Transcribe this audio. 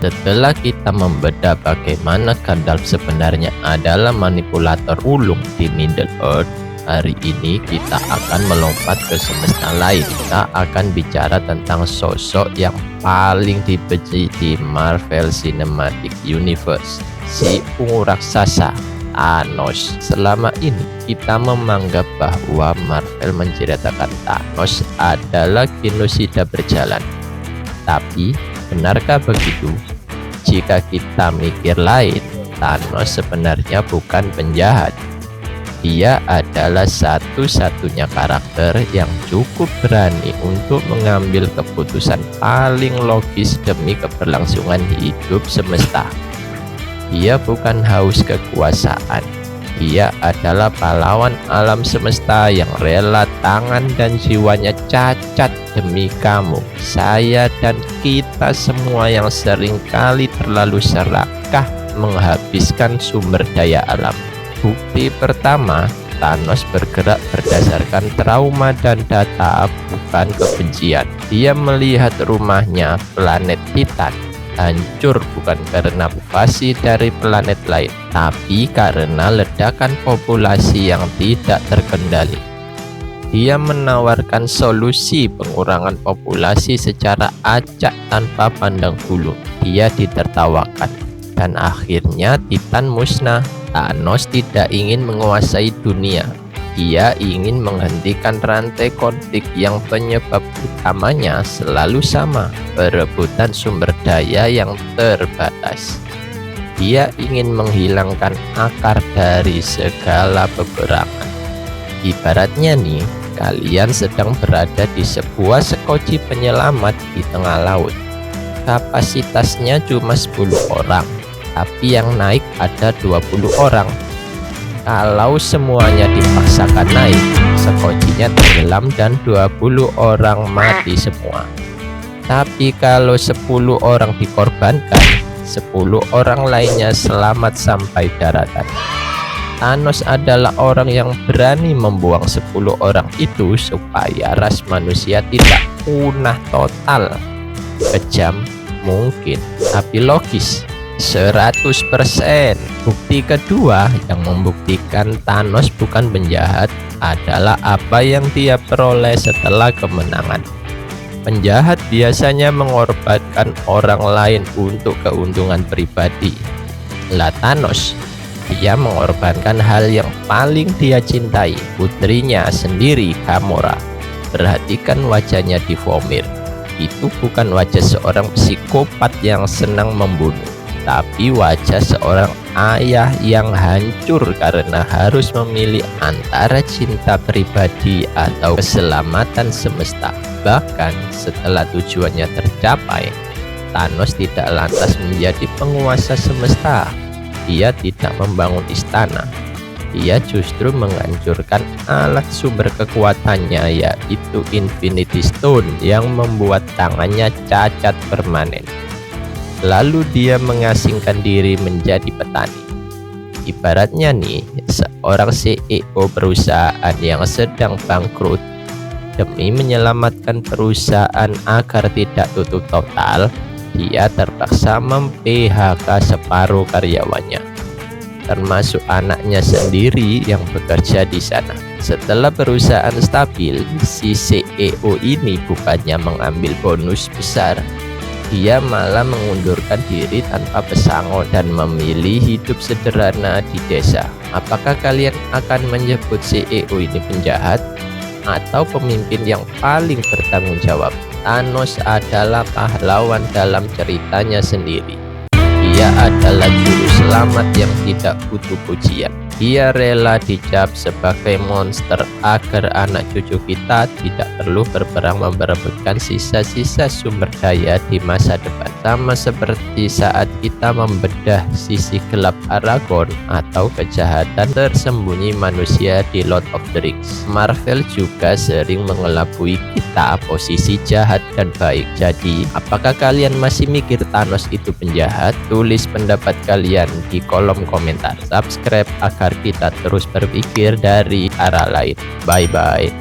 Setelah kita membedah bagaimana Gandalf sebenarnya adalah manipulator ulung di Middle Earth, hari ini kita akan melompat ke semesta lain. Kita akan bicara tentang sosok yang paling dibenci di Marvel Cinematic Universe, si ungu raksasa Thanos. Selama ini kita menganggap bahwa Marvel menceritakan Thanos adalah genosida berjalan. Tapi benarkah begitu? Jika kita mikir lain, Thanos sebenarnya bukan penjahat. Dia adalah satu-satunya karakter yang cukup berani untuk mengambil keputusan paling logis demi keberlangsungan hidup semesta. Dia bukan haus kekuasaan. Dia adalah pahlawan alam semesta yang rela tangan dan jiwanya cacat demi kamu, saya, dan kita semua yang seringkali terlalu serakah menghabiskan sumber daya alam. Bukti pertama, Thanos bergerak berdasarkan trauma dan data, bukan kebencian. Dia melihat rumahnya, planet Titan, hancur bukan karena invasi dari planet lain, tapi karena ledakan populasi yang tidak terkendali. Dia menawarkan solusi pengurangan populasi secara acak tanpa pandang bulu. Dia ditertawakan, dan akhirnya Titan musnah. Thanos tidak ingin menguasai dunia. Dia ingin menghentikan rantai konflik yang penyebab utamanya selalu sama, perebutan sumber daya yang terbatas. Dia ingin menghilangkan akar dari segala peperangan. Ibaratnya nih, kalian sedang berada di sebuah sekoci penyelamat di tengah laut. Kapasitasnya cuma 10 orang, tapi yang naik ada 20 orang. Kalau semuanya dipaksakan naik, sekocinya tenggelam dan 20 orang mati semua. Tapi kalau 10 orang dikorbankan, 10 orang lainnya selamat sampai daratan. Thanos adalah orang yang berani membuang 10 orang itu supaya ras manusia tidak punah total. Kejam mungkin, tapi logis 100%. Bukti kedua yang membuktikan Thanos bukan penjahat adalah apa yang dia peroleh setelah kemenangan. Penjahat biasanya mengorbankan orang lain untuk keuntungan pribadi. Lah Thanos, dia mengorbankan hal yang paling dia cintai, putrinya sendiri, Gamora. Perhatikan wajahnya di Vormir. Itu bukan wajah seorang psikopat yang senang membunuh, tapi wajah seorang ayah yang hancur karena harus memilih antara cinta pribadi atau keselamatan semesta. Bahkan setelah tujuannya tercapai, Thanos tidak lantas menjadi penguasa semesta. Dia tidak membangun istana. Dia justru menghancurkan alat sumber kekuatannya, yaitu Infinity Stone yang membuat tangannya cacat permanen. Lalu dia mengasingkan diri menjadi petani. Ibaratnya nih, seorang CEO perusahaan yang sedang bangkrut. Demi menyelamatkan perusahaan agar tidak tutup total, dia terpaksa mem-PHK separuh karyawannya, termasuk anaknya sendiri yang bekerja di sana. Setelah perusahaan stabil, si CEO ini bukannya mengambil bonus besar, dia malah mengundurkan diri tanpa pesangon dan memilih hidup sederhana di desa. Apakah kalian akan menyebut CEO ini penjahat atau pemimpin yang paling bertanggung jawab? Thanos adalah pahlawan dalam ceritanya sendiri. Dia adalah juru selamat yang tidak butuh pujian. Dia rela dicap sebagai monster agar anak cucu kita tidak perlu berperang memperebutkan sisa-sisa sumber daya di masa depan. Sama seperti saat kita membedah sisi gelap Aragorn atau kejahatan tersembunyi manusia di Lord of the Rings. Marvel juga sering mengelabui kita posisi jahat dan baik. Jadi, apakah kalian masih mikir Thanos itu penjahat? Tulis pendapat kalian di kolom komentar. Subscribe agar kita terus berpikir dari arah lain. Bye bye.